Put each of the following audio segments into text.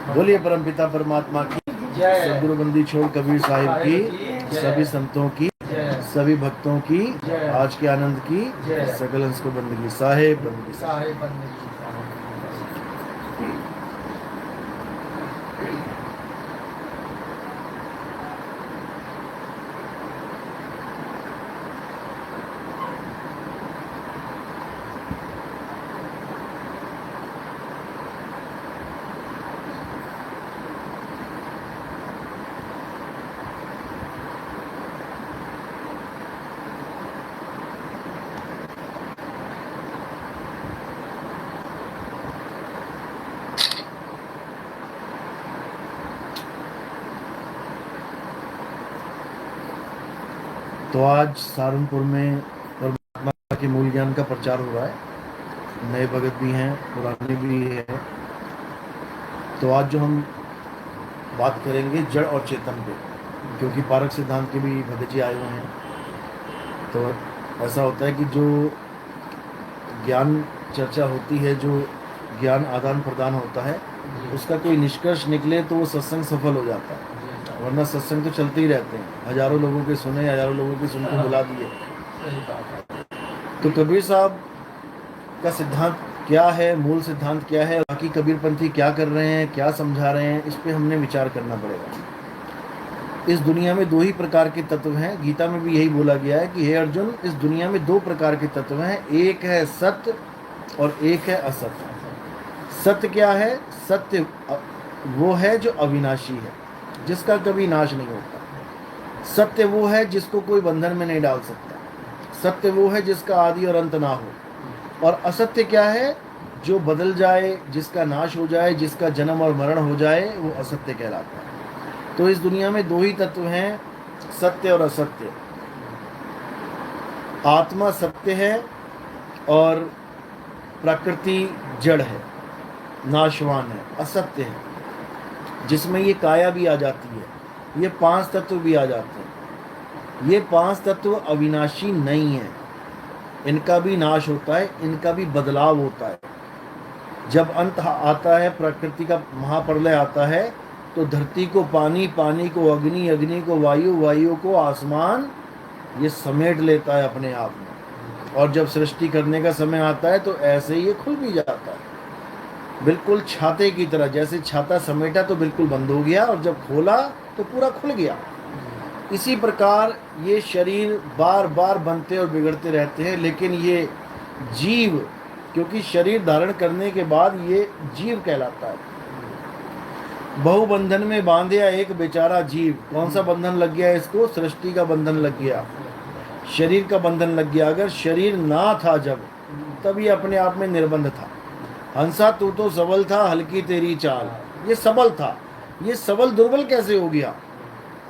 बोलिए परमपिता परमात्मा की, सदगुरु बंदी छोड़ कबीर साहिब की, सभी संतों की, सभी भक्तों की, आज के आनंद की, सकल हंस को बंदगी साहेब बंदगी। तो आज सहारनपुर में परमात्मा के मूल ज्ञान का प्रचार हो रहा है। नए भगत भी हैं, पुराने भी हैं। तो आज जो हम बात करेंगे जड़ और चेतन पे, क्योंकि पारक सिद्धांत के भी भगत जी आए हुए हैं। तो ऐसा होता है कि जो ज्ञान चर्चा होती है, जो ज्ञान आदान प्रदान होता है, उसका कोई निष्कर्ष निकले तो वो सत्संग सफल हो जाता है, वरना सत्संग तो चलते ही रहते हैं। हजारों लोगों के सुने, हजारों लोगों के सुन के बुला दिए। तो कबीर साहब का सिद्धांत क्या है, मूल सिद्धांत क्या है, बाकी कबीरपंथी क्या कर रहे हैं, क्या समझा रहे हैं, इस पे हमने विचार करना पड़ेगा। इस दुनिया में दो ही प्रकार के तत्व हैं। गीता में भी यही बोला गया है कि हे अर्जुन, इस दुनिया में दो प्रकार के तत्व हैं, एक है सत्य और एक है असत्य। सत्य क्या है? सत्य वो है जो अविनाशी है, जिसका कभी नाश नहीं होता। सत्य वो है जिसको कोई बंधन में नहीं डाल सकता। सत्य वो है जिसका आदि और अंत ना हो। और असत्य क्या है? जो बदल जाए, जिसका नाश हो जाए, जिसका जन्म और मरण हो जाए, वो असत्य कहलाता है। तो इस दुनिया में दो ही तत्व हैं, सत्य और असत्य। आत्मा सत्य है और प्रकृति जड़ है, नाशवान है, असत्य है, जिसमें ये काया भी आ जाती है, ये पांच तत्व भी आ जाते हैं। ये पांच तत्व अविनाशी नहीं है, इनका भी नाश होता है, इनका भी बदलाव होता है। जब अंत आता है, प्रकृति का महाप्रलय आता है, तो धरती को पानी, पानी को अग्नि, अग्नि को वायु, वायु को आसमान, ये समेट लेता है अपने आप में। और जब सृष्टि करने का समय आता है तो ऐसे ही ये खुल भी जाता है, बिल्कुल छाते की तरह। जैसे छाता समेटा तो बिल्कुल बंद हो गया, और जब खोला तो पूरा खुल गया। इसी प्रकार ये शरीर बार बार बनते और बिगड़ते रहते हैं, लेकिन ये जीव, क्योंकि शरीर धारण करने के बाद ये जीव कहलाता है। बहुबंधन में बांधे एक बेचारा जीव। कौन सा बंधन लग गया इसको? सृष्टि का बंधन लग गया, शरीर का बंधन लग गया। अगर शरीर ना था जब, तब ये अपने आप में निर्बंध था। हंसा तू तो सबल था, हल्की तेरी चाल। ये सबल था, ये सबल दुर्बल कैसे हो गया?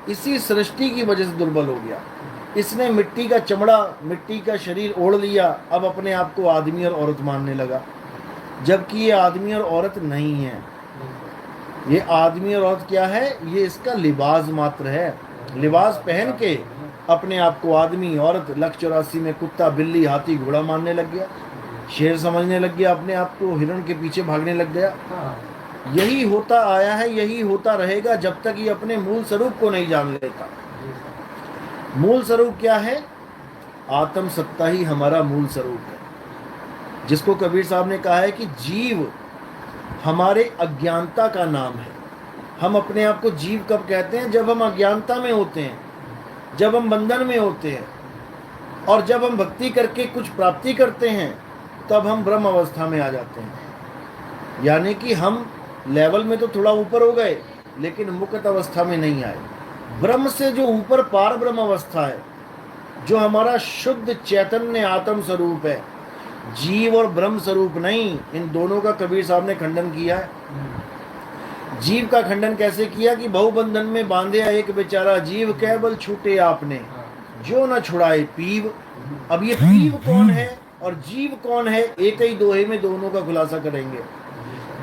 इसी सृष्टि की वजह से दुर्बल हो गया। इसने मिट्टी का चमड़ा, मिट्टी का शरीर ओढ़ लिया, अब अपने आप को आदमी और औरत मानने लगा, जबकि ये आदमी और औरत नहीं है। ये आदमी और औरत क्या है? ये इसका लिबास मात्र है। लिबास पहन के अपने आप को आदमी, औरत, लक्ष्य 84 में कुत्ता, बिल्ली, हाथी, घोड़ा मानने लग गया, शेर समझने लग गया, अपने आप को हिरण के पीछे भागने लग गया। यही होता आया है, यही होता रहेगा जब तक ये अपने मूल स्वरूप को नहीं जान लेता। मूल स्वरूप क्या है? आत्म सत्ता ही हमारा मूल स्वरूप है, जिसको कबीर साहब ने कहा है कि जीव हमारे अज्ञानता का नाम है। हम अपने आप को जीव कब कहते हैं? जब हम अज्ञानता में होते हैं, जब हम बंधन में होते हैं, और जब हम भक्ति करके कुछ प्राप्ति करते हैं, तब हम ब्रह्म अवस्था में आ जाते हैं। यानी कि हम लेवल में तो थोड़ा ऊपर हो गए, लेकिन मुक्त अवस्था में नहीं आए। ब्रह्म से जो ऊपर पार ब्रह्म अवस्था है, जो हमारा शुद्ध चैतन्य आत्म स्वरूप है, जीव और ब्रह्म स्वरूप नहीं। इन दोनों का कबीर साहब ने खंडन किया है। जीव का खंडन कैसे किया कि बहुबंधन में बांधे एक बेचारा जीव, केवल छूटे आपने जो न छुड़ाए पीव। अब ये पीव कौन है और जीव कौन है? एक ही दोहे में दोनों का खुलासा करेंगे।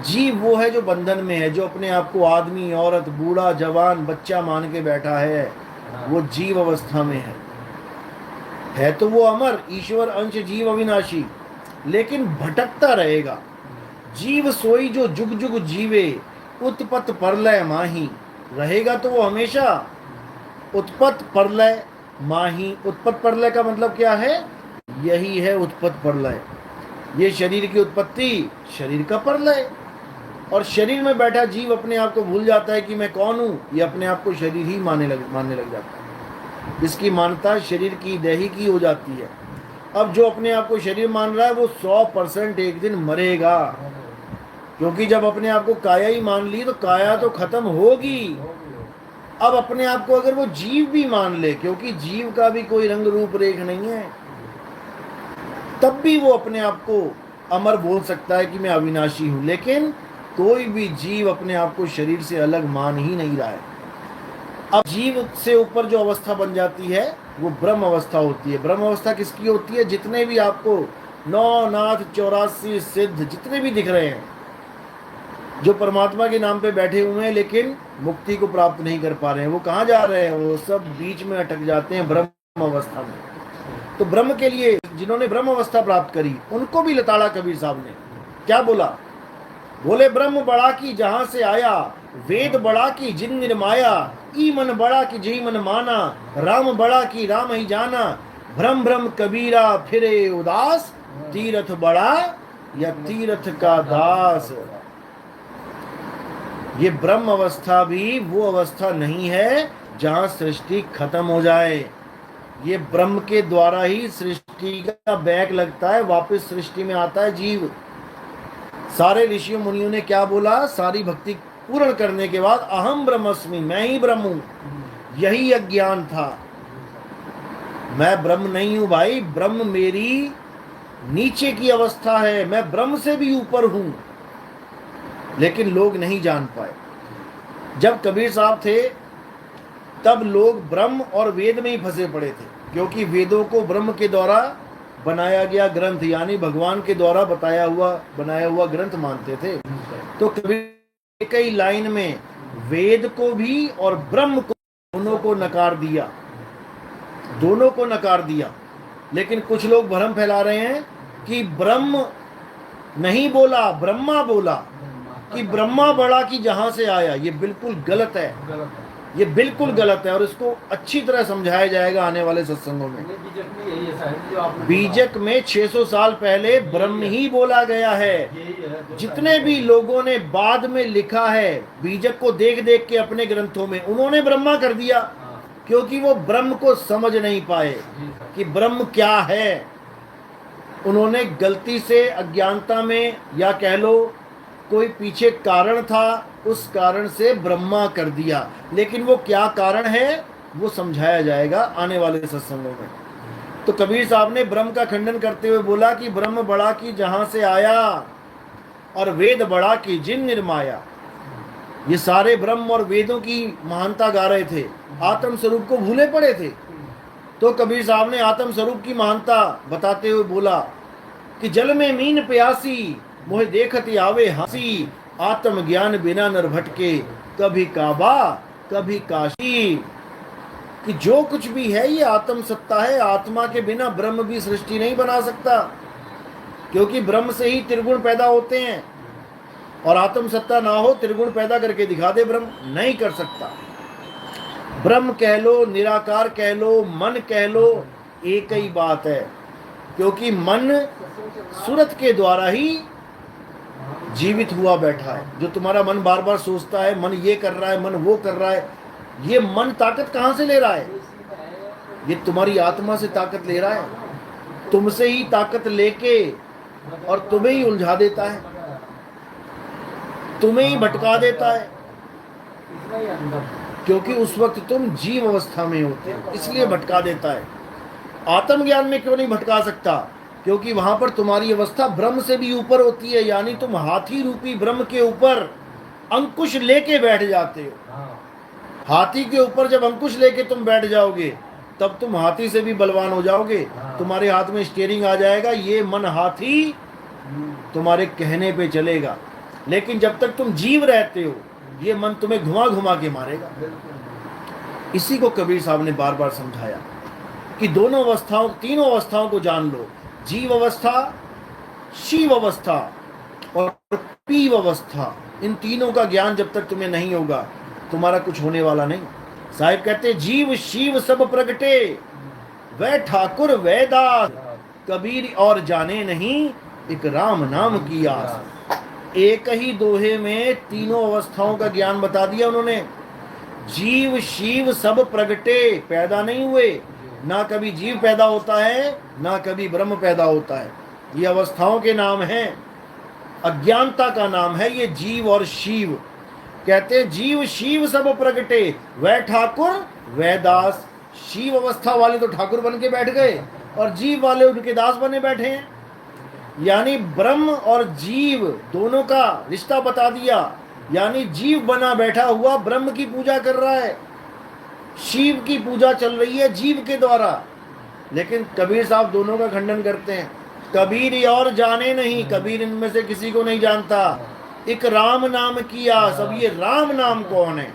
जीव वो है जो बंधन में है, जो अपने आप को आदमी, औरत, बूढ़ा, जवान, बच्चा मान के बैठा है, वो जीव अवस्था में है। तो वो अमर, ईश्वर अंश, जीव अविनाशी, लेकिन भटकता रहेगा। जीव सोई जो जुग जुग जीवे, उत्पत परलय माही। रहेगा तो वो हमेशा उत्पत परलय माही। उत्पत परलय का मतलब क्या है? यही है उत्पत परलय। ये शरीर की उत्पत्ति, शरीर का परलय। और शरीर में बैठा जीव अपने आप को भूल जाता है कि मैं कौन हूं। ये अपने आप को शरीर ही मानने लग जाता है। इसकी मान्यता शरीर की, देही की हो जाती है। अब जो अपने आप को शरीर मान रहा है वो 100% एक दिन मरेगा। क्योंकि जब अपने आप को काया ही मान ली तो काया तो खत्म होगी। अब अपने आप को अगर वो जीव भी मान ले, क्योंकि जीव का भी कोई रंग रूप रेख नहीं है, तब भी वो अपने आप को अमर बोल सकता है कि मैं अविनाशी हूं। लेकिन कोई भी जीव अपने आप को शरीर से अलग मान ही नहीं रहा है। अब जीव से ऊपर जो अवस्था बन जाती है वो ब्रह्म अवस्था होती है। ब्रह्म अवस्था किसकी होती है? जितने भी आपको 9 नाथ 84 सिद्ध जितने भी दिख रहे हैं, जो परमात्मा के नाम पे बैठे हुए हैं लेकिन मुक्ति को प्राप्त नहीं कर पा रहे हैं, वो कहाँ जा रहे हैं? वो सब बीच में अटक जाते हैं ब्रह्म अवस्था में। तो ब्रह्म के लिए जिन्होंने ब्रह्म अवस्था प्राप्त करी उनको भी लताड़ा कबीर साहब ने क्या बोला? बोले ब्रह्म बड़ा की जहां से आया, वेद बड़ा की जिन निर्माया, ई मन बड़ा की जही मन माना, राम बड़ा की राम ही जाना, भ्रम भ्रम कबीरा फिरे उदास, तीरथ बड़ा या तीरथ का दास। ये ब्रह्म अवस्था भी वो अवस्था नहीं है जहां सृष्टि खत्म हो जाए। ये ब्रह्म के द्वारा ही सृष्टि का बैक लगता है, वापस सृष्टि में आता है जीव। सारे ऋषियों मुनियों ने क्या बोला? सारी भक्ति पूर्ण करने के बाद अहम ब्रह्मस्मि, मैं ही ब्रह्म हूं। यही अज्ञान था। मैं ब्रह्म नहीं हूं भाई, ब्रह्म मेरी नीचे की अवस्था है, मैं ब्रह्म से भी ऊपर हूं। लेकिन लोग नहीं जान पाए। जब कबीर साहब थे तब लोग ब्रह्म और वेद में ही फंसे पड़े थे, क्योंकि वेदों को ब्रह्म के द्वारा बनाया गया ग्रंथ, यानी भगवान के द्वारा बनाया हुआ ग्रंथ मानते थे। तो कबीर कई लाइन में वेद को भी और ब्रह्म को दोनों को नकार दिया। लेकिन कुछ लोग भ्रम फैला रहे हैं कि ब्रह्म नहीं बोला, ब्रह्मा बोला, कि ब्रह्मा बड़ा की जहां से आया। ये बिल्कुल गलत है, ये बिल्कुल गलत है। और इसको अच्छी तरह समझाया जाएगा आने वाले सत्संगों में। बीजक में 600 साल पहले ब्रह्म ही बोला गया है। जितने भी लोगों ने बाद में लिखा है बीजक को देख देख के अपने ग्रंथों में, उन्होंने ब्रह्मा कर दिया, क्योंकि वो ब्रह्म को समझ नहीं पाए कि ब्रह्म क्या है। उन्होंने गलती से अज्ञानता में, या कह लो कोई पीछे कारण था, उस कारण से ब्रह्मा कर दिया। लेकिन वो क्या कारण है वो समझाया जाएगा आने वाले सत्संगों में। तो कबीर साहब ने ब्रह्म का खंडन करते हुए बोला कि ब्रह्म बड़ा की जहां से आया और वेद बड़ा की जिन निर्माया। ये सारे ब्रह्म और वेदों की महानता गा रहे थे, आत्म स्वरूप को भूले पड़े थे। तो कबीर साहब ने आत्म स्वरूप की महानता बताते हुए बोला कि जल में मीन प्यासी, मोहे देखती आवे हंसी, आत्म ज्ञान बिना नर भटके, कभी काबा कभी काशी। कि जो कुछ भी है ये आत्म सत्ता है। आत्मा के बिना ब्रह्म भी सृष्टि नहीं बना सकता, क्योंकि ब्रह्म से ही त्रिगुण पैदा होते हैं। और आत्म सत्ता ना हो, त्रिगुण पैदा करके दिखा दे, ब्रह्म नहीं कर सकता। ब्रह्म कह लो, निराकार कह लो, मन कह लो, एक ही बात है। क्योंकि मन सूरत के द्वारा ही जीवित हुआ बैठा है। जो तुम्हारा मन बार बार सोचता है, मन ये कर रहा है, मन वो कर रहा है, ये मन ताकत कहां से ले रहा है? ये तुम्हारी आत्मा से ताकत ले रहा है। तुमसे ही ताकत लेके और तुम्हें ही उलझा देता है, तुम्हें ही भटका देता है। क्योंकि उस वक्त तुम जीव अवस्था में होते हो, इसलिए भटका देता है। आत्मज्ञान में क्यों नहीं भटका सकता? क्योंकि वहां पर तुम्हारी अवस्था ब्रह्म से भी ऊपर होती है। यानी तुम हाथी रूपी ब्रह्म के ऊपर अंकुश लेके बैठ जाते हो। हाथी के ऊपर जब अंकुश लेके तुम बैठ जाओगे तब तुम हाथी से भी बलवान हो जाओगे। तुम्हारे हाथ में स्टीयरिंग आ जाएगा, ये मन हाथी तुम्हारे कहने पे चलेगा। लेकिन जब तक तुम जीव रहते हो ये मन तुम्हें घुमा घुमा के मारेगा। इसी को कबीर साहब ने बार बार समझाया कि दोनों अवस्थाओं, तीनों अवस्थाओं को जान लो। जीव अवस्था शिव अवस्था और पीव अवस्था, इन तीनों का ज्ञान जब तक तुम्हें नहीं होगा तुम्हारा कुछ होने वाला नहीं। साहिब कहते जीव शिव सब प्रगटे, वह ठाकुर वह दास, कबीर और जाने नहीं एक राम नाम की आस। एक ही दोहे में तीनों अवस्थाओं का ज्ञान बता दिया उन्होंने। जीव शिव सब प्रगटे, पैदा नहीं हुए, ना कभी जीव पैदा होता है ना कभी ब्रह्म पैदा होता है। ये अवस्थाओं के नाम हैं, अज्ञानता का नाम है ये जीव और शिव। कहते जीव शिव सब प्रगटे, वह ठाकुर वह दास। शिव अवस्था वाले तो ठाकुर बन के बैठ गए और जीव वाले उनके दास बने बैठे हैं। यानी ब्रह्म और जीव दोनों का रिश्ता बता दिया। यानी जीव बना बैठा हुआ ब्रह्म की पूजा कर रहा है, शिव की पूजा चल रही है जीव के द्वारा। लेकिन कबीर साहब दोनों का खंडन करते हैं। कबीर और जाने नहीं, कबीर इनमें से किसी को नहीं जानता। एक राम नाम किया, सब ये राम नाम कौन है,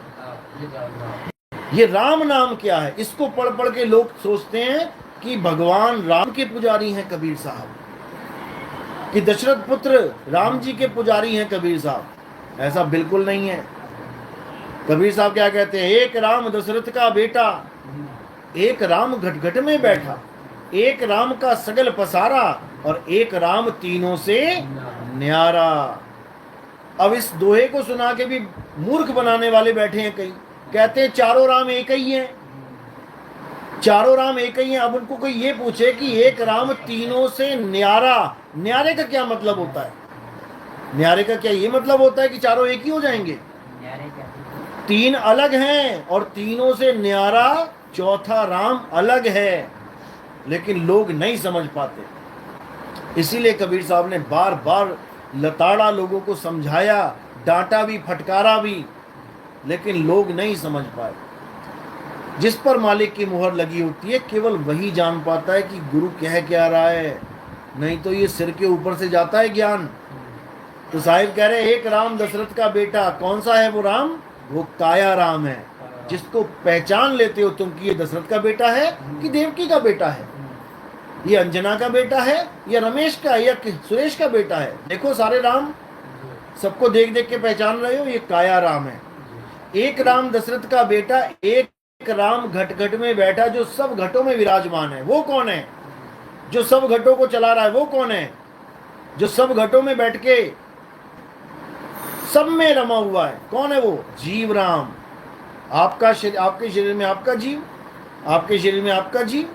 ये राम नाम क्या है? इसको पढ़ पढ़ के लोग सोचते हैं कि भगवान राम के पुजारी हैं कबीर साहब, कि दशरथ पुत्र राम जी के पुजारी हैं कबीर साहब। ऐसा बिल्कुल नहीं है। कबीर साहब क्या कहते हैं? एक राम दशरथ का बेटा, एक राम घट घट में बैठा, एक राम का सगल पसारा, और एक राम तीनों से न्यारा। अब इस दोहे को सुना के भी मूर्ख बनाने वाले बैठे हैं कई, कहते हैं चारों राम एक ही हैं, चारों राम एक ही हैं। अब उनको कोई ये पूछे कि एक राम तीनों से न्यारा, न्यारे का क्या मतलब होता है? न्यारे का क्या ये मतलब होता है कि चारों एक ही हो जाएंगे? तीन अलग हैं और तीनों से न्यारा चौथा राम अलग है, लेकिन लोग नहीं समझ पाते। इसीलिए कबीर साहब ने बार बार लताड़ा लोगों को समझाया, डांटा भी फटकारा भी, लेकिन लोग नहीं समझ पाए। जिस पर मालिक की मुहर लगी होती है केवल वही जान पाता है कि गुरु कह क्या रहा है, नहीं तो ये सिर के ऊपर से जाता है ज्ञान। तो साहिब कह रहे एक राम दशरथ का बेटा, कौन सा है वो राम? वो काया राम है, जिसको पहचान लेते हो तुम कि ये दशरथ का बेटा है कि देवकी का बेटा है, ये अंजना का बेटा है या रमेश का या सुरेश का बेटा है। देखो सारे राम सबको देख देख के पहचान रहे हो, ये काया राम है। एक राम दशरथ का बेटा, एक राम घट घट में बैठा जो सब घटों में विराजमान है। वो कौन है? जो सब घटों को चला रहा है। वो कौन है? जो सब घटों में बैठ के सब में रमा हुआ है। कौन है वो? जीव राम। आपका शरीर, आपके शरीर में आपका जीव, आपके शरीर में आपका जीव,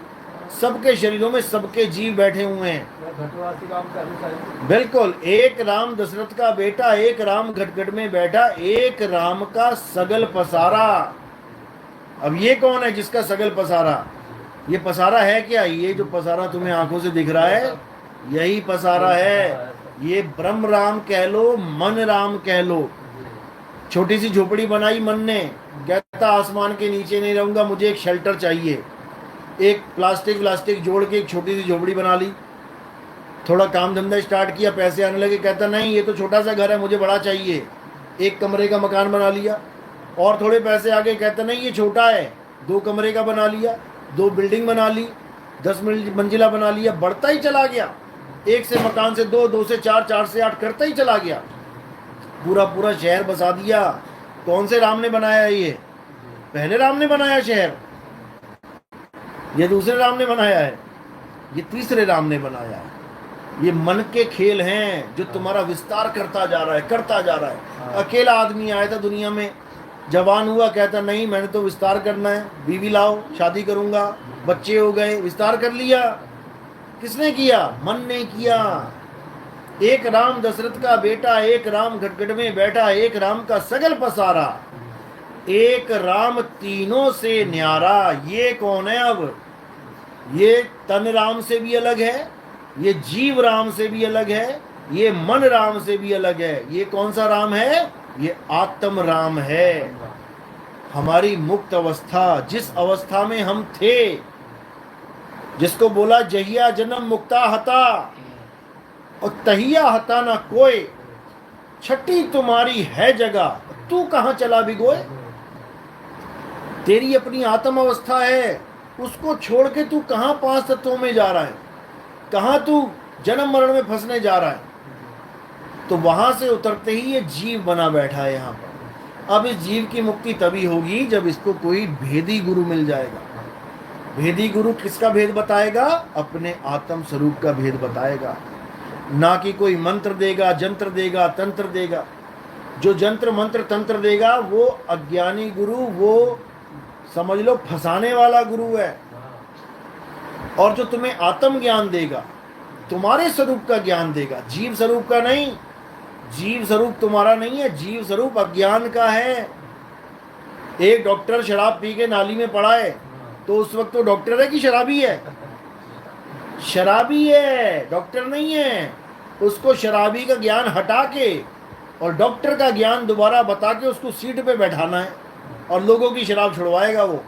सबके शरीरों में सबके जीव बैठे हुए हैं। बिल्कुल। एक राम दशरथ का बेटा, एक राम घट घट में बैठा, एक राम का सगल पसारा। अब ये कौन है जिसका सगल पसारा? ये पसारा है क्या? ये जो पसारा तुम्हें आंखों से दिख रहा है यही पसारा है। ये ब्रह्म राम कह लो, मन राम कह लो। छोटी सी झोपड़ी बनाई मन ने, कहता आसमान के नीचे नहीं रहूंगा, मुझे एक शेल्टर चाहिए। एक प्लास्टिक जोड़ के एक छोटी सी झोपड़ी बना ली। थोड़ा काम धंधा स्टार्ट किया, पैसे आने लगे, कहता नहीं ये तो छोटा सा घर है, मुझे बड़ा चाहिए। एक कमरे का मकान बना लिया। और थोड़े पैसे आ गए, कहता नहीं ये छोटा है, 2 कमरे का बना लिया, 2 बिल्डिंग बना ली, 10 मंजिला बना लिया। बढ़ता ही चला गया, 1 से मकान से 2, 2 से 4, 4 से 8 करता ही चला गया। पूरा पूरा शहर बसा दिया। कौन से राम ने बनाया? ये पहले राम ने बनाया शहर, ये दूसरे राम ने बनाया है, ये तीसरे राम ने बनाया है। ये मन के खेल हैं जो तुम्हारा विस्तार करता जा रहा है, करता जा रहा है। अकेला आदमी आया था दुनिया में, जवान हुआ, कहता नहीं मैंने तो विस्तार करना है, बीवी लाओ, शादी करूंगा, बच्चे हो गए, विस्तार कर लिया। किसने किया? मन ने किया। एक राम दशरथ का बेटा, एक राम घट घट में बैठा, एक राम का सगल पसारा, एक राम तीनों से न्यारा। ये कौन है? अब ये तन राम से भी अलग है, ये जीव राम से भी अलग है, ये मन राम से भी अलग है। ये कौन सा राम है? ये आत्म राम है। हमारी मुक्त अवस्था, जिस अवस्था में हम थे, जिसको बोला जहिया जन्म मुक्ता हता और तहिया हता ना कोई, छठी तुम्हारी है जगह, तू कहां चला भिगोए। तेरी अपनी आत्म अवस्था है, उसको छोड़ के तू कहां 5 तत्वों में जा रहा है, कहां तू जन्म मरण में फंसने जा रहा है। तो वहां से उतरते ही ये जीव बना बैठा है यहाँ पर। अब इस जीव की मुक्ति तभी होगी जब इसको कोई भेदी गुरु मिल जाएगा। भेदी गुरु किसका भेद बताएगा? अपने आत्म स्वरूप का भेद बताएगा, ना कि कोई मंत्र देगा, जंत्र देगा, तंत्र देगा। जो जंत्र मंत्र तंत्र देगा वो अज्ञानी गुरु, वो समझ लो फंसाने वाला गुरु है। और जो तुम्हें आत्म ज्ञान देगा, तुम्हारे स्वरूप का ज्ञान देगा, जीव स्वरूप का नहीं। जीव स्वरूप तुम्हारा नहीं है, जीव स्वरूप अज्ञान का है। एक डॉक्टर शराब पी के नाली में पड़ा है, तो उस वक्त तो डॉक्टर है कि शराबी है? शराबी है, डॉक्टर नहीं है। उसको शराबी का ज्ञान हटा के और डॉक्टर का ज्ञान दोबारा बता के उसको सीट पे बैठाना है और लोगों की शराब छुड़वाएगा वो।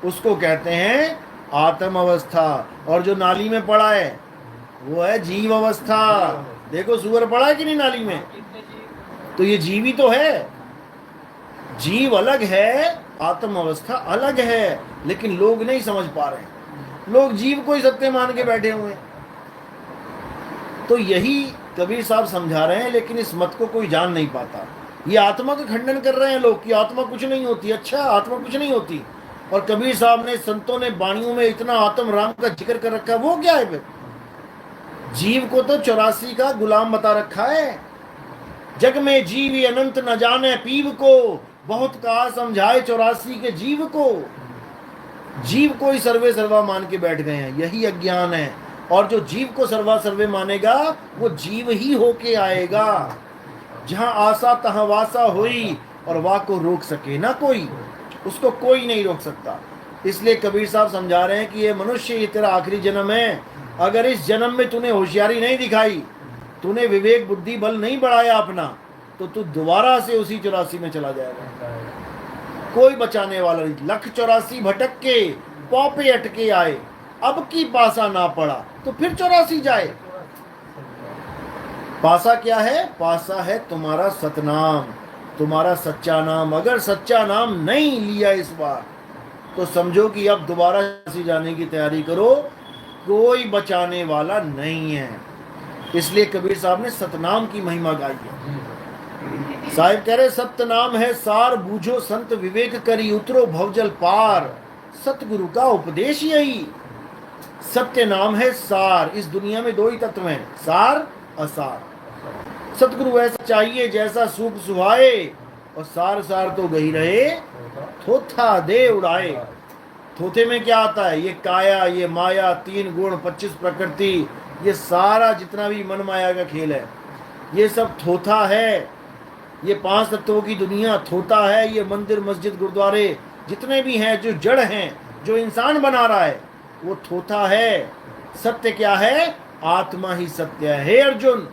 उसको कहते हैं आत्म अवस्था। और जो नाली में पड़ा है वो है जीव अवस्था। देखो सुअर पड़ा है कि नहीं नाली में, तो ये जीव ही तो है। जीव अलग है, आत्म अवस्था अलग है, लेकिन लोग नहीं समझ पा रहे। लोग जीव को ही सत्य मान के बैठे हुए हैं। तो यही कबीर साहब समझा रहे हैं, लेकिन इस मत को कोई जान नहीं पाता। ये आत्मा का खंडन कर रहे हैं लोग कि आत्मा कुछ नहीं होती। अच्छा, आत्मा कुछ नहीं होती। और कबीर साहब ने, संतों ने वाणियों में इतना आत्म राम का जिक्र कर रखा है, वो क्या है फिर? जीव को तो 84 का गुलाम बता रखा है। जग में जीव अनंत न जाने पीव को, बहुत कहा समझाए 84 के जीव को। जीव को ही सर्वे सर्वा मान के बैठ गए हैं, यही अज्ञान है। और जो जीव को सर्वा सर्वे मानेगा वो जीव ही होके आएगा। जहां आशा तहां वासा हुई, और वाह को रोक सके ना कोई, उसको कोई नहीं रोक सकता। इसलिए कबीर साहब समझा रहे हैं कि ये मनुष्य, ये तेरा आखिरी जन्म है। अगर इस जन्म में तूने होशियारी नहीं दिखाई, तूने विवेक बुद्धि बल नहीं बढ़ाया अपना, तो तू दोबारा से उसी 84 में चला जाएगा। कोई बचाने वाला नहीं। 184 भटक के पौ पे अटके आए, अब की पासा ना पड़ा तो फिर 84 जाए। पासा क्या है? पासा है तुम्हारा सतनाम, तुम्हारा सच्चा नाम। अगर सच्चा नाम नहीं लिया इस बार, तो समझो कि अब दोबारा जाने की तैयारी करो, कोई बचाने वाला नहीं है। इसलिए कबीर साहब ने सतनाम की महिमा गाई है। साहिब कह रहे सतनाम है सार, बूझो संत विवेक करी, उतरो भवजल पार। सतगुरु का उपदेश यही। सत्य नाम है सार। इस दुनिया में दो ही तत्व हैं, सार असार। सतगुरु ऐसा चाहिए जैसा सूप सुहाए, और सार सार तो गही रहे, थोथा दे उड़ाए। थोथे में क्या आता है? ये काया, ये माया, 3 गुण, 25 प्रकृति, ये सारा जितना भी मन माया का खेल है, ये सब थोथा है। ये 5 तत्वों की दुनिया थोथा है। ये मंदिर मस्जिद गुरुद्वारे जितने भी हैं, जो जड़ हैं, जो इंसान बना रहा है, वो थोथा है। सत्य क्या है? आत्मा ही सत्य है। हे अर्जुन,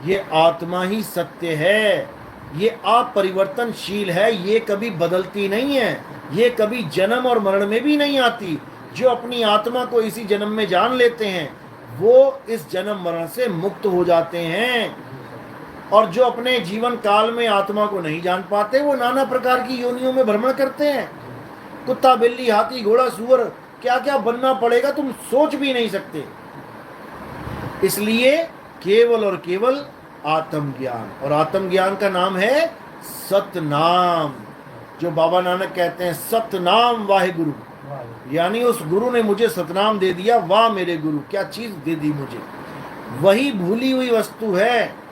ये आत्मा ही सत्य है। ये अपरिवर्तनशील है, ये कभी बदलती नहीं है, ये कभी जन्म और मरण में भी नहीं आती। जो अपनी आत्मा को इसी जन्म में जान लेते हैं, वो इस जन्म मरण से मुक्त हो जाते हैं। और जो अपने जीवन काल में आत्मा को नहीं जान पाते, वो नाना प्रकार की योनियों में भ्रमण करते हैं। कुत्ता, बिल्ली, हाथी, घोड़ा, सुअर, क्या क्या बनना पड़ेगा तुम सोच भी नहीं सकते। इसलिए केवल और केवल आत्मज्ञान, और आत्मज्ञान का नाम है सतनाम। जो बाबा नानक कहते हैं सतनाम वाहे गुरु, यानी उस गुरु ने मुझे सतनाम दे दिया। वाह मेरे गुरु, क्या चीज दे दी मुझे। वही भूली हुई वस्तु है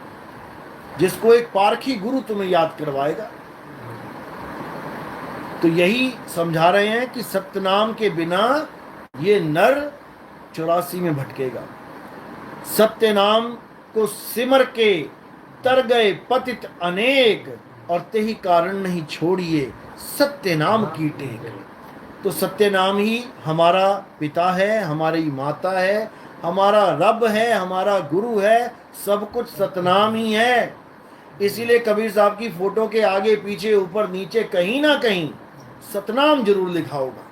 जिसको एक पारखी गुरु तुम्हें याद करवाएगा। तो यही समझा रहे हैं कि सतनाम के बिना ये नर 84 में भटकेगा। सत्य नाम को सिमर के तर गए पतित अनेक, और तेहि कारण नहीं छोड़िए सत्य नाम की टेक। तो सत्य नाम ही हमारा पिता है, हमारी माता है, हमारा रब है, हमारा गुरु है, सब कुछ सतनाम ही है। इसीलिए कबीर साहब की फोटो के आगे पीछे ऊपर नीचे कहीं ना कहीं सतनाम जरूर लिखा होगा,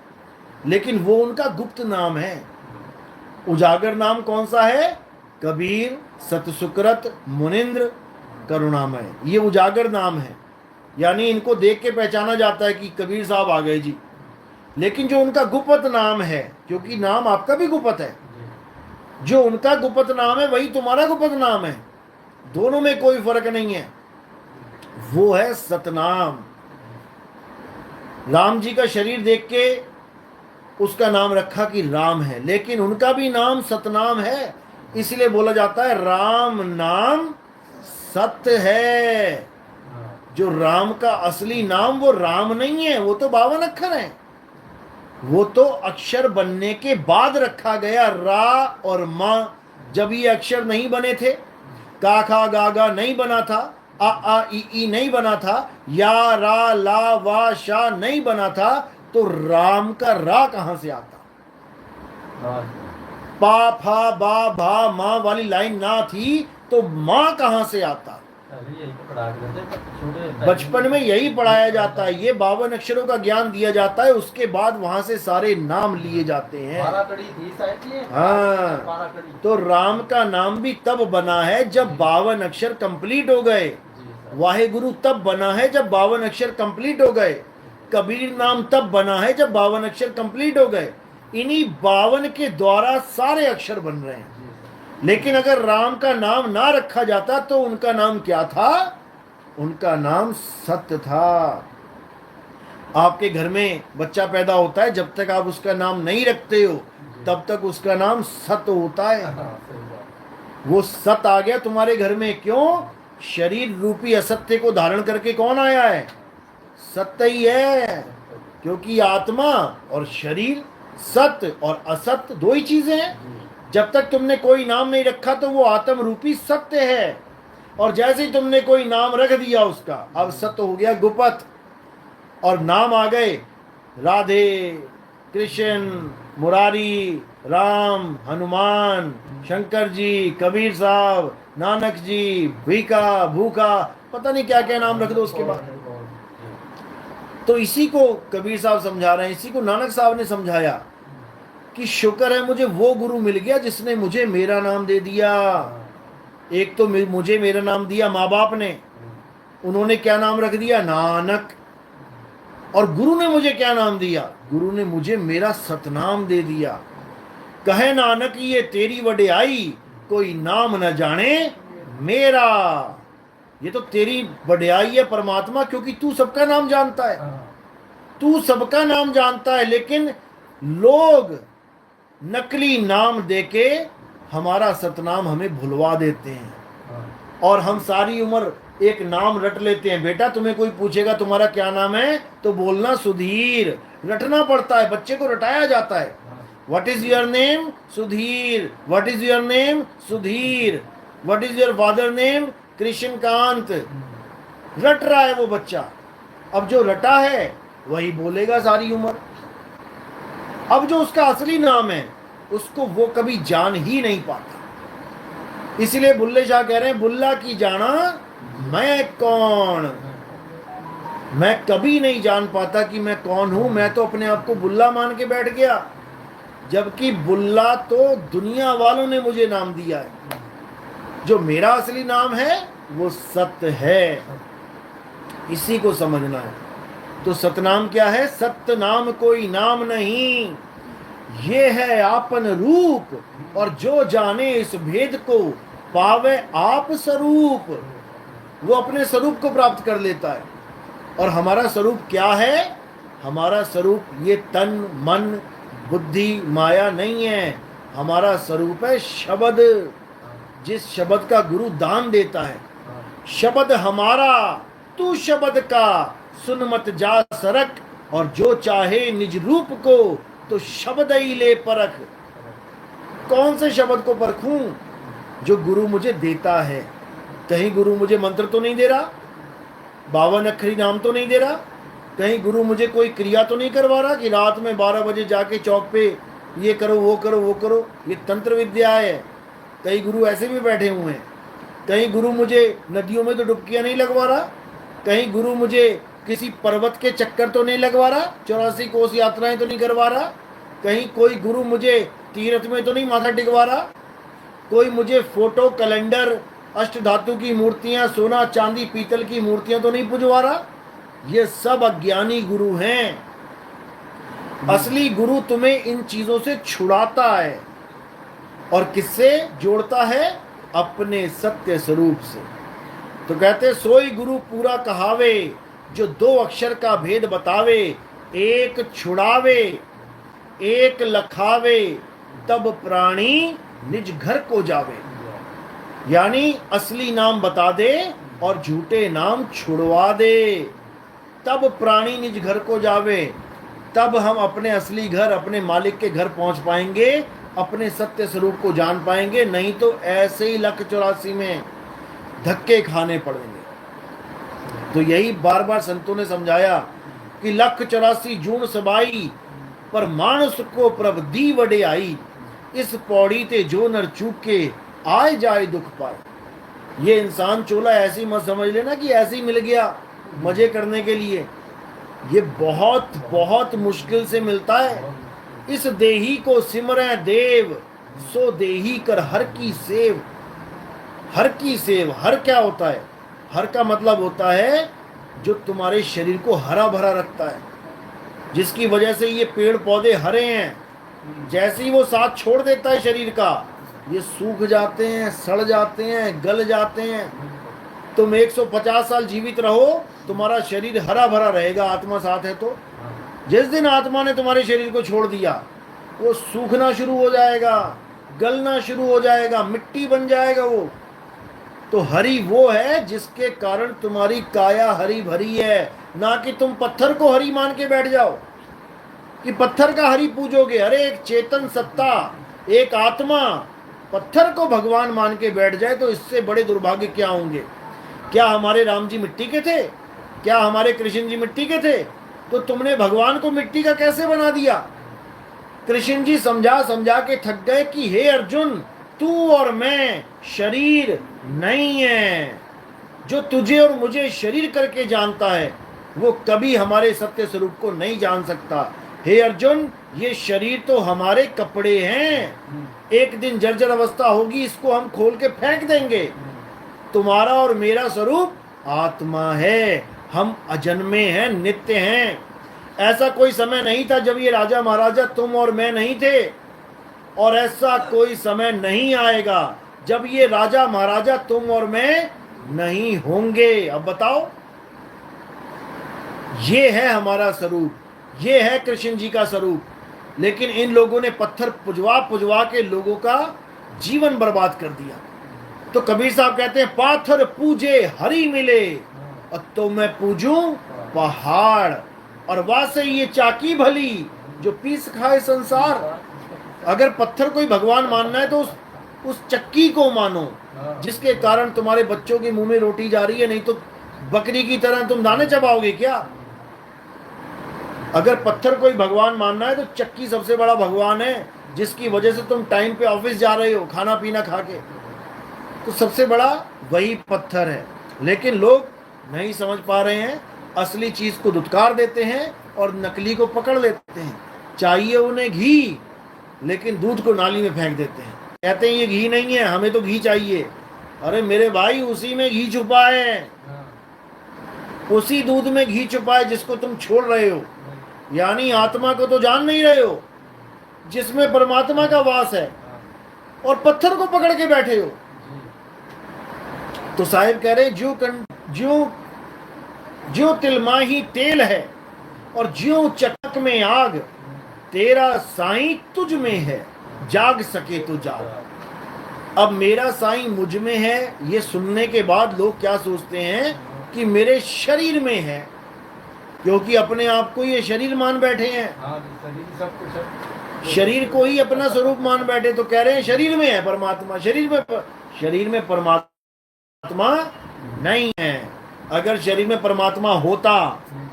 लेकिन वो उनका गुप्त नाम है। उजागर नाम कौन सा है? कबीर, सतसुकृत, मुनिंद्र, करुणामय, ये उजागर नाम है। यानी इनको देख के पहचाना जाता है कि कबीर साहब आ गए जी। लेकिन जो उनका गुप्त नाम है, क्योंकि नाम आपका भी गुप्त है, जो उनका गुप्त नाम है वही तुम्हारा गुप्त नाम है, दोनों में कोई फर्क नहीं है। वो है सतनाम। राम जी का शरीर देख के उसका नाम रखा कि राम है, लेकिन उनका भी नाम सतनाम है, इसलिए बोला जाता है राम नाम सत्य है। जो राम का असली नाम वो राम नहीं है, वो तो 52 अक्षर है। वो तो अक्षर बनने के बाद रखा गया, रा और मा। जब ये अक्षर नहीं बने थे, का खा गा गा नहीं बना था, आ ई नहीं बना था, या रा ला वा शा नहीं बना था, तो राम का रा कहां से आता? पा फा बा भा मा वाली लाइन ना थी तो मां कहां से आता? बचपन में यही पढ़ाया जाता है, ये 52 अक्षरों का ज्ञान दिया जाता है, उसके बाद वहां से सारे नाम लिए जाते हैं। हाँ, तो राम का नाम भी तब बना है जब 52 अक्षर कंप्लीट हो गए। वाहेगुरु तब बना है जब 52 अक्षर कंप्लीट हो गए। कबीर नाम तब बना है जब 52 अक्षर कंप्लीट हो गए। इन्हीं 52 के द्वारा सारे अक्षर बन रहे हैं। लेकिन अगर राम का नाम ना रखा जाता तो उनका नाम क्या था? उनका नाम सत्य था। आपके घर में बच्चा पैदा होता है, जब तक आप उसका नाम नहीं रखते हो तब तक उसका नाम सत्य होता है। वो सत्य आ गया तुम्हारे घर में, क्यों? शरीर रूपी असत्य को धारण करके कौन आया है? सत्य ही है। क्योंकि आत्मा और शरीर, सत्य और असत्य दो ही चीजें हैं। जब तक तुमने कोई नाम नहीं रखा तो वो आत्म रूपी सत्य है, और जैसे ही तुमने कोई नाम रख दिया उसका, अब सत्य हो गया गुप्त। और नाम आ गए राधे, कृष्ण, मुरारी, राम, हनुमान, शंकर जी, कबीर साहब, नानक जी, भीखा, भूखा, पता नहीं क्या क्या नाम रख दो उसके बाद। तो इसी को कबीर साहब समझा रहे हैं, इसी को नानक साहब ने समझाया कि शुक्र है मुझे वो गुरु मिल गया जिसने मुझे मेरा नाम दे दिया। एक तो मुझे मेरा नाम दिया माँ बाप ने, उन्होंने क्या नाम रख दिया? नानक। और गुरु ने मुझे क्या नाम दिया? गुरु ने मुझे मेरा सतनाम दे दिया। कहे नानक ये तेरी वड्याई, कोई नाम न जाने मेरा। ये तो तेरी वड्याई है परमात्मा, क्योंकि तू सबका नाम जानता है, तू सबका नाम जानता है। लेकिन लोग नकली नाम देके हमारा सतनाम हमें भुलवा देते हैं, और हम सारी उम्र एक नाम रट लेते हैं। बेटा तुम्हें कोई पूछेगा तुम्हारा क्या नाम है तो बोलना सुधीर। रटना पड़ता है, बच्चे को रटाया जाता है। What is your name? Sudhir. What is your name? Sudhir. What is your father name? Krishnakant. रट रहा है वो बच्चा। अब जो रटा है वही बोलेगा सारी उम्र। अब जो उसका असली नाम है उसको वो कभी जान ही नहीं पाता। इसलिए बुल्ले शाह कह रहे हैं, बुल्ला की जाना मैं कौन। मैं कभी नहीं जान पाता कि मैं कौन हूं। मैं तो अपने आप को बुल्ला मान के बैठ गया, जबकि बुल्ला तो दुनिया वालों ने मुझे नाम दिया है। जो मेरा असली नाम है वो सत्य है, इसी को समझना है। तो सतनाम क्या है? सत्य नाम कोई नाम नहीं, ये है आपन रूप, और जो जाने इस भेद को पावे आप स्वरूप। वो अपने स्वरूप को प्राप्त कर लेता है। और हमारा स्वरूप क्या है? हमारा स्वरूप ये तन मन बुद्धि माया नहीं है। हमारा स्वरूप है शब्द, जिस शब्द का गुरु दान देता है। शब्द हमारा, तू शब्द का, सुन मत जा सरक, और जो चाहे निज रूप को, तो शब्द ही ले परख। कौन से शब्द को परखूं? जो गुरु मुझे देता है। कहीं गुरु मुझे मंत्र तो नहीं दे रहा, 52 अक्षरी नाम तो नहीं दे रहा, कहीं गुरु मुझे कोई क्रिया तो नहीं करवा रहा कि रात में 12 बजे जाके चौक पे ये करो वो करो वो करो। ये तंत्र विद्या है। कई गुरु ऐसे भी बैठे हुए हैं। कहीं गुरु मुझे नदियों में तो डुबकियां नहीं लगवा रहा, कहीं गुरु मुझे किसी पर्वत के चक्कर तो नहीं लगवा रहा, 84 कोस यात्राएं तो नहीं करवा रहा, कहीं कोई गुरु मुझे तीर्थ में तो नहीं माथा टिकवा रहा, कोई मुझे फोटो कैलेंडर अष्ट धातु की मूर्तियां सोना चांदी पीतल की मूर्तियां तो नहीं पुजवा रहा। ये सब अज्ञानी गुरु हैं। असली गुरु तुम्हें इन चीजों से छुड़ाता है। और किससे जोड़ता है? अपने सत्य स्वरूप से। तो कहते सोई गुरु पूरा कहावे, जो दो अक्षर का भेद बतावे, एक छुड़ावे एक लखावे, तब प्राणी निज घर को जावे। यानी असली नाम बता दे और झूठे नाम छुड़वा दे, तब प्राणी निज घर को जावे। तब हम अपने असली घर, अपने मालिक के घर पहुंच पाएंगे, अपने सत्य स्वरूप को जान पाएंगे। नहीं तो ऐसे ही 1,84 में धक्के खाने पड़ेंगे। तो यही बार बार संतों ने समझाया कि 1,84 जून सबाई, पर मानस को प्रभ दी वडे आई, इस पौड़ी ते जो नर चूके, आए जाए दुख पाए। ये इंसान चोला ऐसी मत समझ लेना कि ऐसे ही मिल गया मजे करने के लिए। ये बहुत बहुत मुश्किल से मिलता है। इस देही को सिमरै देव, सो देही कर हर की सेव। हर की सेव, हर क्या होता है? हर का मतलब होता है जो तुम्हारे शरीर को हरा भरा रखता है, जिसकी वजह से ये पेड़ पौधे हरे हैं। जैसे ही वो साथ छोड़ देता है शरीर का, ये सूख जाते हैं, सड़ जाते हैं, गल जाते हैं। तुम 150 साल जीवित रहो, तुम्हारा शरीर हरा भरा रहेगा, आत्मा साथ है तो। जिस दिन आत्मा ने तुम्हारे शरीर को छोड़ दिया, वो सूखना शुरू हो जाएगा, गलना शुरू हो जाएगा, मिट्टी बन जाएगा वो। तो हरी वो है जिसके कारण तुम्हारी काया हरी भरी है, ना कि तुम पत्थर को हरी मान के बैठ जाओ कि पत्थर का हरी पूजोगे। अरे एक चेतन सत्ता, एक आत्मा पत्थर को भगवान मान के बैठ जाए तो इससे बड़े दुर्भाग्य क्या होंगे। क्या हमारे राम जी मिट्टी के थे? क्या हमारे कृष्ण जी मिट्टी के थे? तो तुमने भगवान को मिट्टी का कैसे बना दिया? कृष्ण जी समझा समझा के थक गए कि हे अर्जुन, तू और मैं शरीर नहीं है। जो तुझे और मुझे शरीर करके जानता है, वो कभी हमारे सत्य स्वरूप को नहीं जान सकता। हे अर्जुन, ये शरीर तो हमारे कपड़े हैं, एक दिन जर्जर अवस्था होगी, इसको हम खोल के फेंक देंगे। तुम्हारा और मेरा स्वरूप आत्मा है, हम अजन्मे हैं, नित्य हैं। ऐसा कोई समय नहीं था जब ये राजा महाराजा तुम और मैं नहीं थे, और ऐसा कोई समय नहीं आएगा जब ये राजा महाराजा तुम और मैं नहीं होंगे। अब बताओ, ये है हमारा स्वरूप, ये है कृष्ण जी का स्वरूप। लेकिन इन लोगों ने पत्थर पुजवा पुजवा के लोगों का जीवन बर्बाद कर दिया। तो कबीर साहब कहते हैं, पाथर पूजे हरी मिले, और तो मैं पूजूं पहाड़, और वासे ये चाकी भली, जो पीस खाए संसार। अगर पत्थर कोई भगवान मानना है तो उस चक्की को मानो, जिसके कारण तुम्हारे बच्चों के मुंह में रोटी जा रही है। नहीं तो बकरी की तरह तुम दाने चबाओगे क्या? अगर पत्थर कोई भगवान मानना है तो चक्की सबसे बड़ा भगवान है, जिसकी वजह से तुम टाइम पे ऑफिस जा रहे हो खाना पीना खा के। तो सबसे बड़ा वही पत्थर है। लेकिन लोग नहीं समझ पा रहे हैं, असली चीज को धुतकार देते हैं और नकली को पकड़ लेते हैं। चाहिए उन्हें घी, लेकिन दूध को नाली में फेंक देते हैं। कहते हैं ये घी नहीं है, हमें तो घी चाहिए। अरे मेरे भाई, उसी में घी छुपा है, उसी दूध में घी छुपा है जिसको तुम छोड़ रहे हो। यानी आत्मा को तो जान नहीं रहे हो, जिसमें परमात्मा का वास है, और पत्थर को पकड़ के बैठे हो। तो साहिब कह रहे, ज्यों तिलमाही तेल है, और ज्यों चटक में आग, तेरा साईं तुझ में है, जाग सके तो जाग। अब मेरा साईं मुझ में है, ये सुनने के बाद लोग क्या सोचते हैं कि मेरे शरीर में है, क्योंकि अपने आप को ये शरीर मान बैठे हैं। शरीर को ही अपना स्वरूप मान बैठे, तो कह रहे हैं शरीर में है परमात्मा। शरीर में परमात्मा नहीं है। अगर शरीर में परमात्मा होता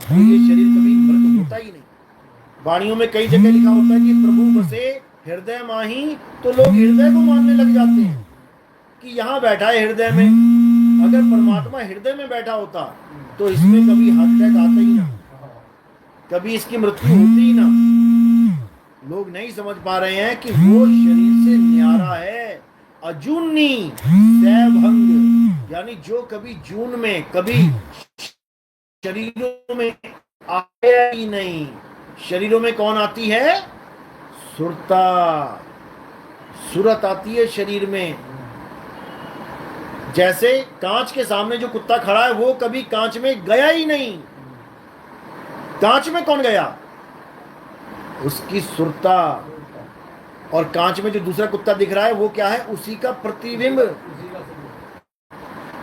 तो ये शरीर कभी मृत होता ही नहीं। वाणियों में कई जगह लिखा होता है कि प्रभु बसे हृदय माही, तो लोग हृदय को मानने लग जाते हैं कि यहाँ बैठा है हृदय में। अगर परमात्मा हृदय में बैठा होता तो इसमें कभी हार्ट अटैक आता ही ना, कभी इसकी मृत्यु होती ही ना। लोग नहीं समझ पा रहे हैं कि वो शरीर से न्यारा है, अजूनी सैभंग, यानी जो कभी जून में, कभी शरीरों में आया ही नहीं। शरीरों में कौन आती है? सुरता। सूरत आती है शरीर में। जैसे कांच के सामने जो कुत्ता खड़ा है वो कभी कांच में गया ही नहीं। कांच में कौन गया? उसकी सुरता। और कांच में जो दूसरा कुत्ता दिख रहा है वो क्या है? उसी का प्रतिबिंब।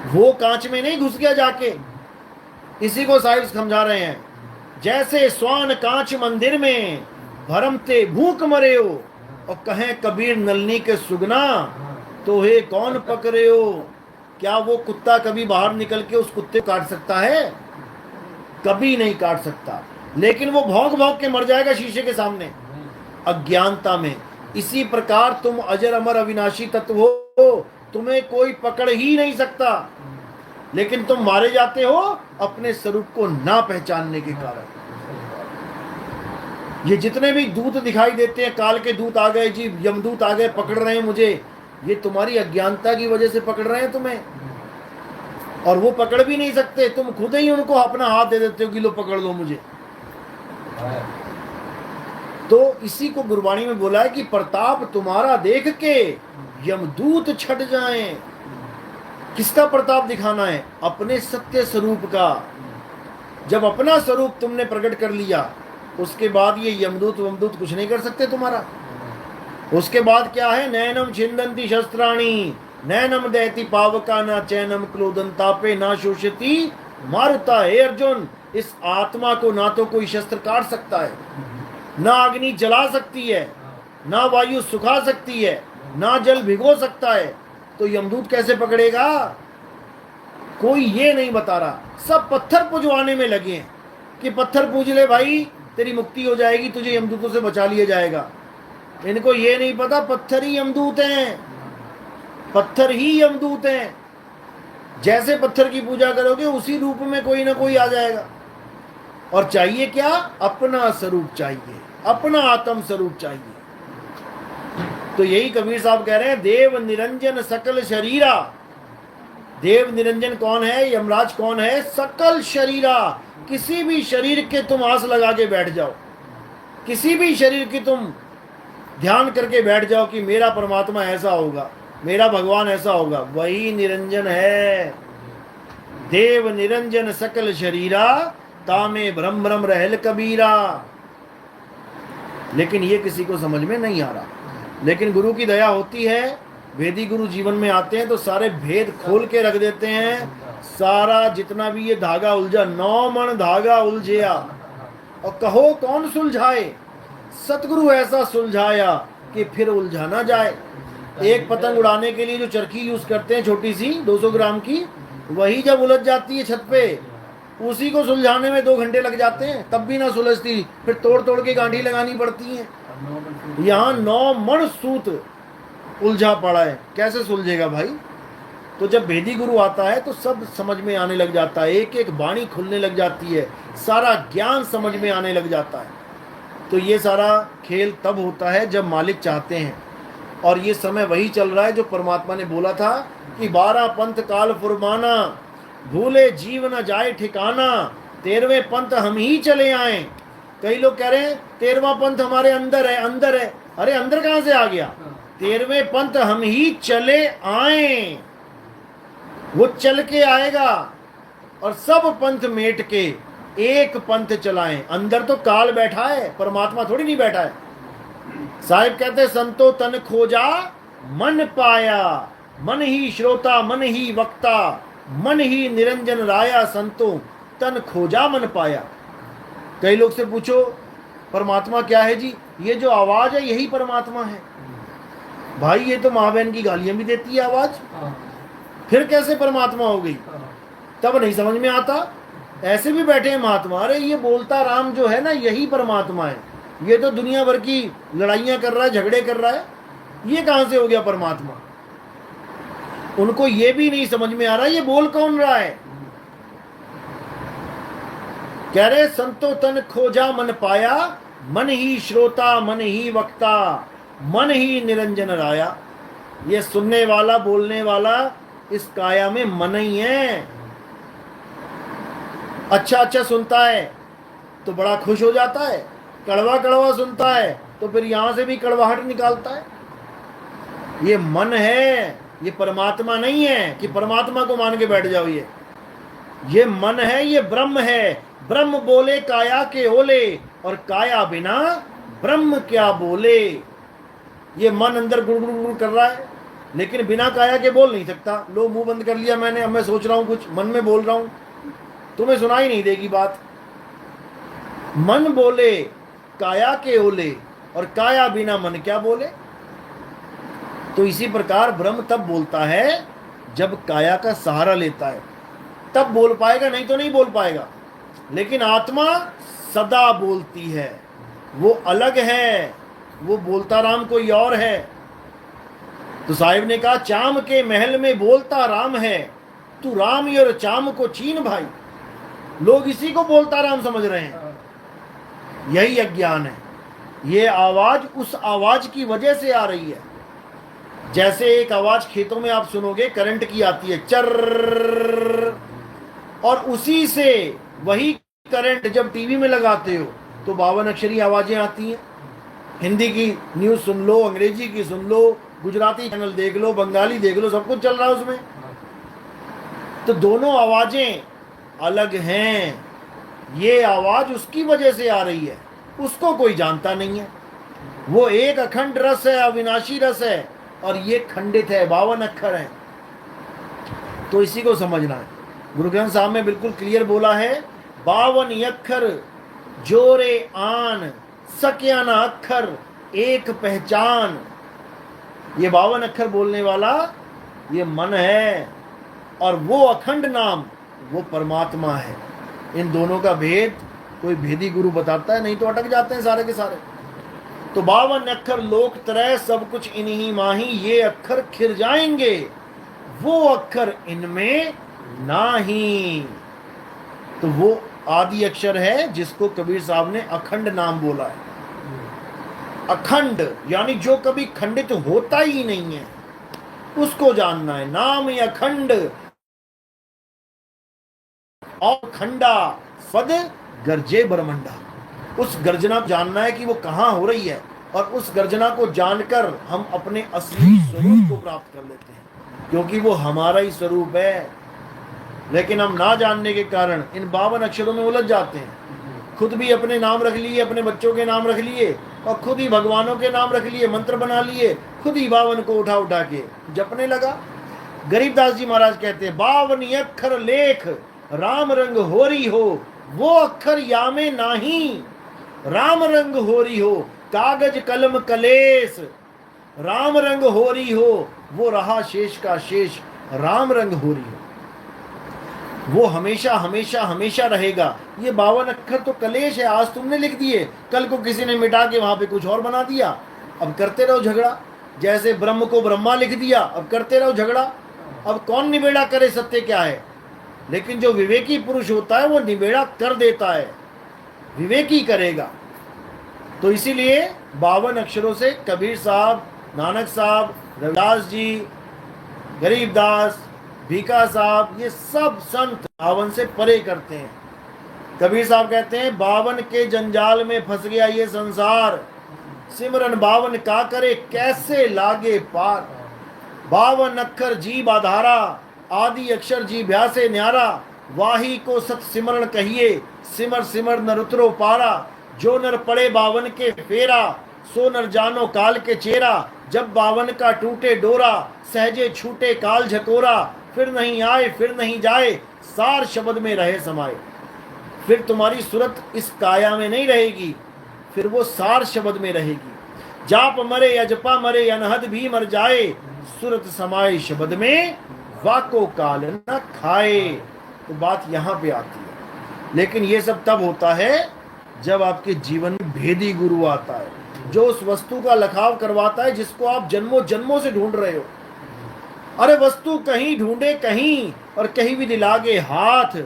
वो कांच में नहीं घुस गया जाके। इसी को साहिब समझा रहे हैं। जैसे स्वान कांच मंदिर में भरमते भूख मरे हो, और कहें कबीर नलनी के सुगना तो हे कौन पकड़े हो। क्या वो कुत्ता कभी बाहर निकल के उस कुत्ते को काट सकता है? कभी नहीं काट सकता। लेकिन वो भौंक भौंक के मर जाएगा शीशे के सामने, अज्ञानता में। इसी प्रकार तुम अजर अमर अविनाशी तत्व हो, तुम्हें कोई पकड़ ही नहीं सकता, लेकिन तुम मारे जाते हो अपने स्वरूप को ना पहचानने के कारण। ये जितने भी दूत दिखाई देते हैं, काल के दूत आ गए जी, यमदूत आ गए, पकड़ रहे हैं मुझे, ये तुम्हारी अज्ञानता की वजह से पकड़ रहे हैं तुम्हें। और वो पकड़ भी नहीं सकते, तुम खुद ही उनको अपना हाथ दे देते हो कि लो पकड़ लो मुझे। तो इसी को गुरबाणी में बोला है कि प्रताप तुम्हारा देख के यमदूत छट जाएं। किसका प्रताप दिखाना है? अपने सत्य स्वरूप का। जब अपना स्वरूप तुमने प्रकट कर लिया, उसके बाद ये यमदूत वमदूत कुछ नहीं कर सकते तुम्हारा। उसके बाद क्या है? नैनम छिंदंती शस्त्राणी नैनम दहती पावका ना चैनम क्लोदंतापे ना शोषती मारुता। हे अर्जुन, इस आत्मा को ना तो कोई शस्त्र काट सकता है, ना अग्नि जला सकती है, ना वायु सुखा सकती है, ना जल भिगो सकता है। तो यमदूत कैसे पकड़ेगा? कोई ये नहीं बता रहा। सब पत्थर पूजवाने में लगे हैं कि पत्थर पूज ले भाई, तेरी मुक्ति हो जाएगी, तुझे यमदूतों से बचा लिया जाएगा। इनको ये नहीं पता पत्थर ही यमदूत हैं, पत्थर ही यमदूत हैं। जैसे पत्थर की पूजा करोगे उसी रूप में कोई ना कोई आ जाएगा। और चाहिए क्या? अपना स्वरूप चाहिए, अपना आत्म स्वरूप चाहिए। तो यही कबीर साहब कह रहे हैं, देव निरंजन सकल शरीरा। देव निरंजन कौन है? यमराज कौन है? सकल शरीरा। किसी भी शरीर के तुम आस लगा के बैठ जाओ, किसी भी शरीर की तुम ध्यान करके बैठ जाओ कि मेरा परमात्मा ऐसा होगा, मेरा भगवान ऐसा होगा, वही निरंजन है। देव निरंजन सकल शरीरा, तामे भ्रम भ्रम रहल कबीरा। लेकिन ये किसी को समझ में नहीं आ रहा। लेकिन गुरु की दया होती है, वेदी गुरु जीवन में आते हैं तो सारे भेद खोल के रख देते हैं। सारा जितना भी ये धागा उलझा, 9 मन धागा उलझिया, और कहो कौन सुलझाए। सतगुरु ऐसा सुलझाया कि फिर उलझा ना जाए। एक पतंग उड़ाने के लिए जो चरखी यूज करते हैं छोटी सी 200 ग्राम की, वही जब उलझ जाती है छत पे, उसी को सुलझाने में 2 घंटे लग जाते हैं, तब भी ना सुलझती, फिर तोड़ तोड़ के गांठी लगानी पड़ती है। यहाँ 9 मन सूत उलझा पड़ा है, कैसे सुलझेगा भाई? तो जब भेदी गुरु आता है तो सब समझ में आने लग जाता है, एक एक वाणी खुलने लग जाती है, सारा ज्ञान समझ में आने लग जाता है। तो ये सारा खेल तब होता है जब मालिक चाहते हैं। और ये समय वही चल रहा है जो परमात्मा ने बोला था कि 12 पंथ काल फुरमाना, भूले जीव न जाए ठिकाना, 13वें पंथ हम ही चले आए। कई लोग कह रहे हैं 13वां पंथ हमारे अंदर है, अंदर है। अरे अंदर कहां से आ गया? 13वें पंथ हम ही चले आए। वो चल के आएगा और सब पंथ मेट के एक पंथ चलाएं। अंदर तो काल बैठा है, परमात्मा थोड़ी नहीं बैठा है। साहिब कहते संतो तन खोजा मन पाया, मन ही श्रोता मन ही वक्ता, मन ही निरंजन राया, संतो तन खोजा मन पाया। कई लोग से पूछो परमात्मा क्या है जी? ये जो आवाज है यही परमात्मा है। भाई ये तो माँ बहन की गालियां भी देती है आवाज, फिर कैसे परमात्मा हो गई? तब नहीं समझ में आता। ऐसे भी बैठे हैं महात्मा, अरे ये बोलता राम जो है ना यही परमात्मा है, ये तो दुनिया भर की लड़ाइयां कर रहा है, झगड़े कर रहा है, ये कहां से हो गया परमात्मा? उनको ये भी नहीं समझ में आ रहा ये बोल कौन रहा है। कह रहे संतो तन खोजा मन पाया, मन ही श्रोता मन ही वक्ता, मन ही निरंजन राया। ये सुनने वाला बोलने वाला इस काया में मन ही है। अच्छा अच्छा सुनता है तो बड़ा खुश हो जाता है, कड़वा कड़वा सुनता है तो फिर यहां से भी कड़वाहट निकालता है। ये मन है, ये परमात्मा नहीं है कि परमात्मा को मान के बैठ जाओ। ये मन है, ये ब्रह्म है। ब्रह्म बोले काया के ओले, और काया बिना ब्रह्म क्या बोले। ये मन अंदर गुड़गुड़ कर रहा है, लेकिन बिना काया के बोल नहीं सकता। लो मुंह बंद कर लिया मैंने, अब मैं सोच रहा हूं कुछ, मन में बोल रहा हूं, तुम्हें सुनाई नहीं देगी बात। मन बोले काया के ओले, और काया बिना मन क्या बोले। तो इसी प्रकार ब्रह्म तब बोलता है जब काया का सहारा लेता है, तब बोल पाएगा, नहीं तो नहीं बोल पाएगा। लेकिन आत्मा सदा बोलती है, वो अलग है, वो बोलता राम कोई और है। तो साहिब ने कहा, चाम के महल में बोलता राम है, तू राम और चाम को चीन भाई। लोग इसी को बोलता राम समझ रहे हैं, यही अज्ञान है। ये आवाज उस आवाज की वजह से आ रही है। जैसे एक आवाज खेतों में आप सुनोगे करंट की आती है, चर, और उसी से वही करंट जब टीवी में लगाते हो तो 52 अक्षरी आवाजें आती हैं। हिंदी की न्यूज सुन लो, अंग्रेजी की सुन लो, गुजराती चैनल देख लो, बंगाली देख लो, सब कुछ चल रहा है उसमें। तो दोनों आवाजें अलग हैं। ये आवाज उसकी वजह से आ रही है, उसको कोई जानता नहीं है। वो एक अखंड रस है, अविनाशी रस है, और ये खंडित है, 52 अक्षर है। तो इसी को समझना है। गुरु ग्रंथ साहब में बिल्कुल क्लियर बोला है, 52 अक्षर जोरे आन, सक्या ना अक्षर एक पहचान। ये 52 अक्षर बोलने वाला ये मन है, और वो अखंड नाम वो परमात्मा है। इन दोनों का भेद कोई भेदी गुरु बताता है, नहीं तो अटक जाते हैं सारे के सारे। तो 52 अक्षर लोक त्रय सब कुछ इन्हीं माही, ये अक्षर खिर जाएंगे, वो अक्षर इनमें नाही। तो वो आदि अक्षर है जिसको कबीर साहब ने अखंड नाम बोला है। अखंड यानी जो कभी खंडित होता ही नहीं है, उसको जानना है। नाम ही अखंड और खंडा फद गर्जे ब्रह्मंडा। उस गर्जना को जानना है कि वो कहाँ हो रही है, और उस गर्जना को जानकर हम अपने असली स्वरूप को प्राप्त कर लेते हैं, क्योंकि वो हमारा ही स्वरूप है। लेकिन हम ना जानने के कारण इन 52 अक्षरों में उलझ जाते हैं। खुद भी अपने नाम रख लिए, अपने बच्चों के नाम रख लिए, और खुद ही भगवानों के नाम रख लिए, मंत्र बना लिए, खुद ही 52 को उठा उठा के जपने लगा। गरीबदास जी महाराज कहते हैं, 52 अक्षर लेख राम रंग होरी हो, वो अक्षर यामे नाही राम रंग होरी हो। कागज कलम कलेस राम रंग होरी हो, वो रहा शेष का शेष राम रंग होरी हो। वो हमेशा हमेशा हमेशा रहेगा। ये 52 अक्षर तो कलेश है, आज तुमने लिख दिए, कल को किसी ने मिटा के वहां पे कुछ और बना दिया, अब करते रहो झगड़ा। जैसे ब्रह्म को ब्रह्मा लिख दिया, अब करते रहो झगड़ा। अब कौन निबेड़ा करे सत्य क्या है। लेकिन जो विवेकी पुरुष होता है वो निबेड़ा कर देता है, विवेकी करेगा। तो इसीलिए 52 अक्षरों से कबीर साहब, नानक साहब, रविदास जी, गरीबदास, भीखा साहब, ये सब संत 52 से परे करते हैं। कबीर साहब कहते हैं, 52 के जंजाल में फंस गया ये संसार, सिमरन 52 का करे कैसे लागे पार। 52 अक्षर जीव आधारा, आदि अक्षर जी भ्यासे न्यारा। वाही को सत सिमरण कहिए, सिमर सिमर नर उतरो पारा। जो नर पड़े 52 के फेरा, सो नर जानो काल के चेरा। जब 52 का टूटे डोरा, सहजे छूटे काल झकोरा। फिर नहीं आए फिर नहीं जाए, सार शब्द में रहे समाये। फिर तुम्हारी सूरत इस काया में नहीं रहेगी, फिर वो सार शब्द में रहेगी। जाप मरे अजपा मरे, अनहद भी मर जाए। सूरत समाये शब्द में, वाको काल न खाए। तो बात यहाँ पे आती है। लेकिन ये सब तब होता है जब आपके जीवन में भेदी गुरु आता है, जो उस वस्तु का लखाव करवाता है जिसको आप जन्मों जन्मों से ढूंढ रहे हो। अरे वस्तु कहीं ढूंढे कहीं, और कहीं भी दिलागे हाथ।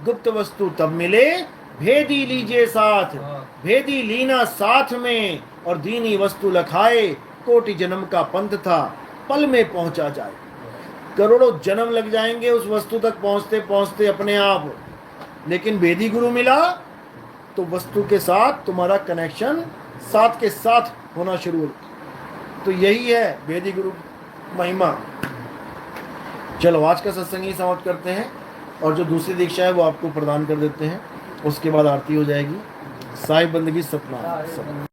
गुप्त वस्तु तब मिले, भेदी लीजिए साथ। भेदी लीना साथ में, और दीनी वस्तु लखाए। कोटि जन्म का पंथ था, पल में पहुंचा जाए। करोड़ों जन्म लग जाएंगे उस वस्तु तक पहुंचते पहुंचते अपने आप। लेकिन भेदी गुरु मिला तो वस्तु के साथ तुम्हारा कनेक्शन साथ के साथ होना शुरू हो। तो यही है भेदी गुरु। महिमा। चलो आज का सत्संग ही समाप्त करते हैं, और जो दूसरी दीक्षा है वो आपको प्रदान कर देते हैं, उसके बाद आरती हो जाएगी। साईं बंदगी सतनाम।